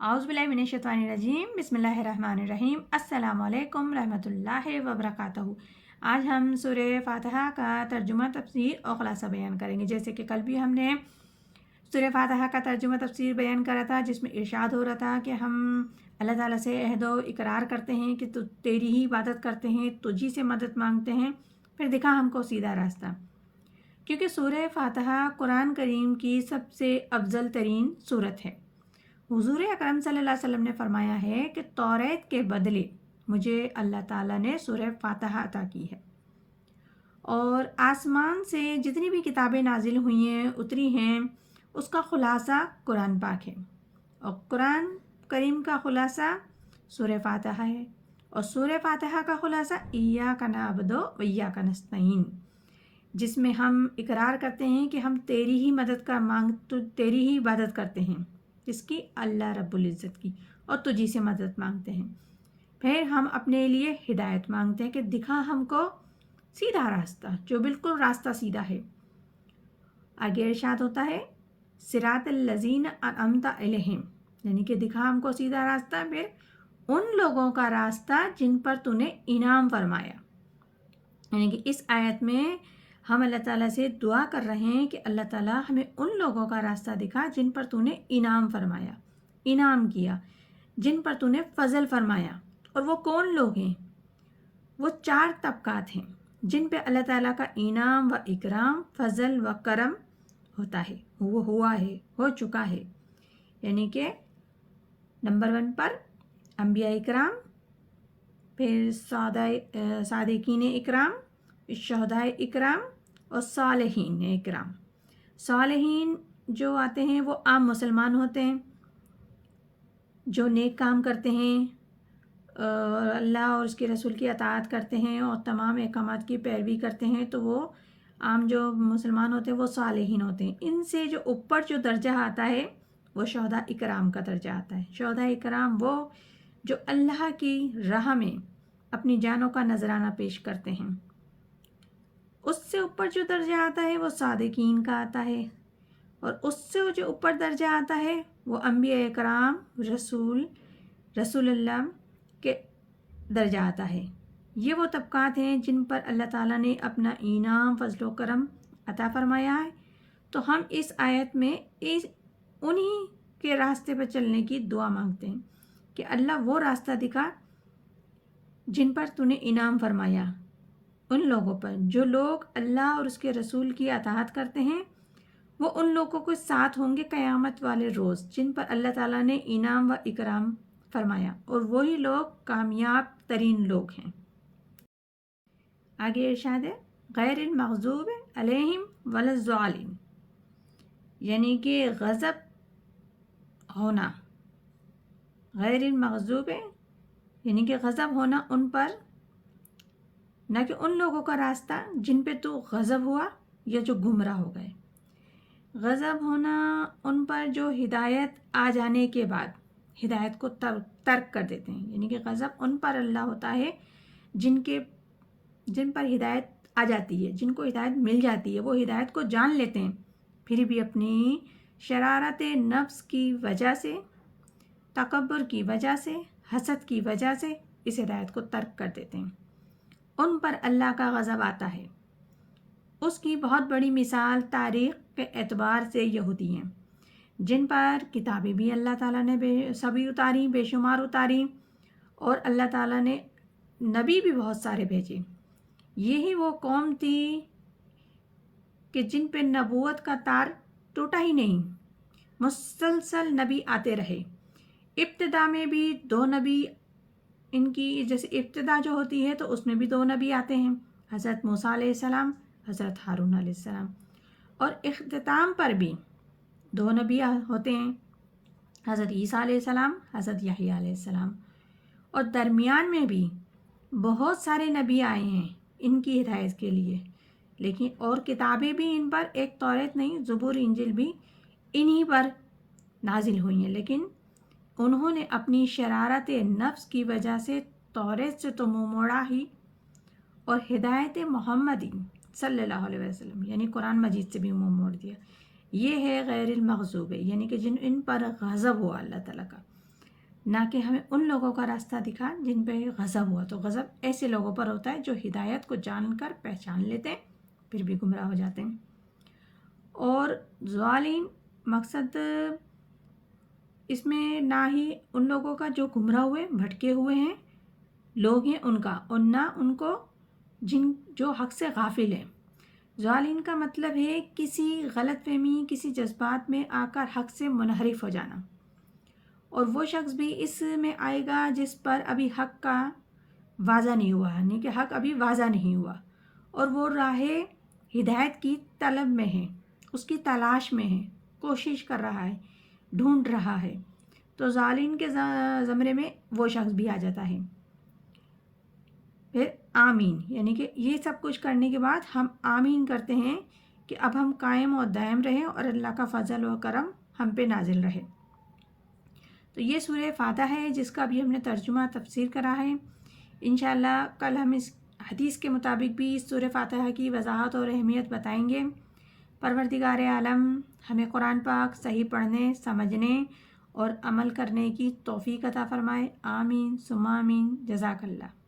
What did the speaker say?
औज़ुबिल्लाहिमिनश्शैतानिर्रजीम बिस्मिल्लाहिर्रहमानिर्रहीम अस्सलामु अलैकुम रहमतुल्लाहि व बरकातहू। आज हम सूरह फातिहा का तर्जुमा तफसीर और ख़ुलासा बयान करेंगे। जैसे कि कल भी हमने सूरह फातिहा का तर्जुमा तफसीर बयान करा था, जिसमें इरशाद हो रहा था कि हम अल्लाह ताला से अहदो इकरार करते हैं कि तेरी ही इबादत करते हैं, तुझी से मदद मांगते हैं, फिर दिखा हमको सीधा रास्ता। क्योंकि सूरह फातिहा कुरान करीम की सबसे अफजल तरीन सूरत है। हुजूर अकरम सल्लल्लाहु अलैहि वसल्लम ने फरमाया है कि तौरात के बदले मुझे अल्लाह ताला ने सूरह फातिहा अता की है, और आसमान से जितनी भी किताबें नाजिल हुई हैं उतरी हैं उसका ख़ुलासा कुरान पाक है, और कुरान करीम का ख़ुलासा सूरह फातिहा है, और सूरह फातिहा का ख़ुलासा इय्याका नअबुदु व इय्याका नस्तईन, जिसमें हम इकरार करते हैं कि हम तेरी ही मदद का तेरी ही इबादत करते हैं, जिसकी अल्लाह रब्बुल इज़्ज़त की, और तुझी से मदद मांगते हैं। फिर हम अपने लिए हिदायत मांगते हैं कि दिखा हमको सीधा रास्ता, जो बिल्कुल रास्ता सीधा है। आगे इरशाद होता है सिरातल लज़ीना अनअमता अलैहिम, यानी कि दिखा हमको सीधा रास्ता, फिर उन लोगों का रास्ता जिन पर तूने इनाम फरमाया। यानी कि इस आयत में हम अल्लाह ताला से दुआ कर रहे हैं कि अल्लाह ताला हमें उन लोगों का रास्ता दिखा जिन पर तूने इनाम फरमाया, इनाम किया, जिन पर तूने फ़ज़ल फरमाया। और वो कौन लोग हैं? वो 4 तबकात हैं जिन पे अल्लाह ताला का इनाम व इकराम, फ़ज़ल व करम होता है, वो हुआ है, हो चुका है। यानी कि नंबर 1 पर अंबिया इकराम, फिर सादिकीन इकराम, शुहदाए इकराम और सालेहीन इकराम। सालेहीन जो आते हैं वो आम मुसलमान होते हैं, जो नेक काम करते हैं, अल्लाह और उसके रसूल की अताअत करते हैं और तमाम अहकामात की पैरवी करते हैं, तो वो आम जो मुसलमान होते हैं वो सालेहीन होते हैं। इनसे जो ऊपर जो दर्जा आता है वो शुहदा इकराम का दर्जा आता है। शुहदा इकराम वो जो अल्लाह की राह में अपनी जानों का नजराना पेश करते हैं। उससे ऊपर जो दर्जा आता है वो सादिकीन का आता है, और उससे जो ऊपर दर्जा आता है वो अंबिया इकराम, रसूलुल्लाह के दर्जा आता है। ये वो तबकात हैं जिन पर अल्लाह ताला ने अपना इनाम, फजल व करम अता फरमाया है। तो हम इस आयत में उन्हीं के रास्ते पर चलने की दुआ मांगते हैं कि अल्लाह वो रास्ता दिखा जिन पर तूने इनाम फरमाया, उन लोगों पर जो लोग अल्लाह और उसके रसूल की अताअत करते हैं, वो उन लोगों के साथ होंगे क़यामत वाले रोज़ जिन पर अल्लाह ताला ने इनाम व इकराम फरमाया, और वही लोग कामयाब तरीन लोग हैं। आगे इरशाद है गैरिल मग़ज़ूब अलैहिम वलज़्ज़ालिमीन, यानी कि गज़ब होना, गैरिल मग़ज़ूब यानी कि गज़ब होना उन पर, न कि उन लोगों का रास्ता जिन पे तो गज़ब हुआ या जो गुमराह हो गए। गज़ब होना उन पर जो हिदायत आ जाने के बाद हिदायत को तर्क कर देते हैं, यानी कि गज़ब उन पर अल्लाह होता है जिन पर हिदायत आ जाती है, जिनको हिदायत मिल जाती है, वो हिदायत को जान लेते हैं, फिर भी अपनी शरारत नफ्स की वजह से, तकब्बुर की वजह से, हसद की वजह से इस हिदायत को तर्क कर देते हैं। उन पर अल्लाह का गज़ब आता है। उसकी बहुत बड़ी मिसाल तारीख़ के एतबार से यहूदी हैं, जिन पर किताबें भी अल्लाह ताला ने सभी उतारी, बेशुमार उतारी, और अल्लाह ताला ने नबी भी बहुत सारे भेजे। यही वो कौम थी कि जिन पे नबूवत का तार टूटा ही नहीं, मुसलसल नबी आते रहे। इब्तिदा में भी 2 नबी, इनकी जैसे इब्तिदा जो होती है तो उसमें भी 2 नबी आते हैं, हज़रत मूसा अलैहिस्सलाम, हज़रत हारून अलैहिस्सलाम, और इख्तिताम पर भी 2 नबी होते हैं, हज़रत ईसा अलैहिस्सलाम, हज़रत यहया अलैहिस्सलाम, और दरमियान में भी बहुत सारे नबी आए हैं इनकी हिदायत के लिए। लेकिन और किताबें भी इन पर, एक तौरात नहीं, ज़बूर, इंजिल भी इन्हीं पर नाजिल हुई हैं, लेकिन उन्होंने अपनी शरारत नफ्स की वजह से तौरात से तो मुँह मोड़ा ही, और हिदायत मोहम्मदी सल्लल्लाहु अलैहि वसल्लम यानी कुरान मजीद से भी मुँह मोड़ दिया। ये है गैरिल मग़ज़ूब, यानी कि जिन इन पर गज़ब हुआ अल्लाह ताला का। نہ کہ ہمیں ان لوگوں کا راستہ دکھا جن پہ غضب ہوا. تو غضب ایسے لوگوں پر ہوتا ہے جو ہدایت کو جان کر پہچان لیتے ہیں پھر بھی گمراہ ہو جاتے ہیں. اور ضالین مقصد اس میں نہ ہی ان لوگوں کا جو گمراہ ہوئے بھٹکے ہوئے ہیں لوگ ہیں ان کا، اور نہ ان کو جو حق سے غافل ہیں. ضالین کا مطلب ہے کسی غلط فہمی، کسی جذبات میں آ کر حق سے منحرف ہو جانا. اور وہ شخص بھی اس میں آئے گا جس پر ابھی حق کا واضح نہیں ہوا، یعنی کہ حق ابھی واضح نہیں ہوا اور وہ راہ ہدایت کی طلب میں ہے، اس کی تلاش میں ہے، کوشش کر رہا ہے، ڈھونڈ رہا ہے. تو ضالین کے زمرے میں وہ شخص بھی آ جاتا ہے. پھر آمین، یعنی کہ یہ سب کچھ کرنے کے بعد ہم آمین کرتے ہیں کہ اب ہم قائم و دائم رہیں اور اللہ کا فضل و کرم ہم پہ نازل رہے. تو یہ سورہ فاتحہ ہے جس کا بھی ہم نے ترجمہ تفسیر کرا ہے. انشاءاللہ کل ہم اس حدیث کے مطابق بھی اس سورہ فاتحہ کی وضاحت اور اہمیت بتائیں گے. پروردگار عالم ہمیں قرآن پاک صحیح پڑھنے، سمجھنے اور عمل کرنے کی توفیق عطا فرمائے. آمین ثم آمین. جزاک اللہ.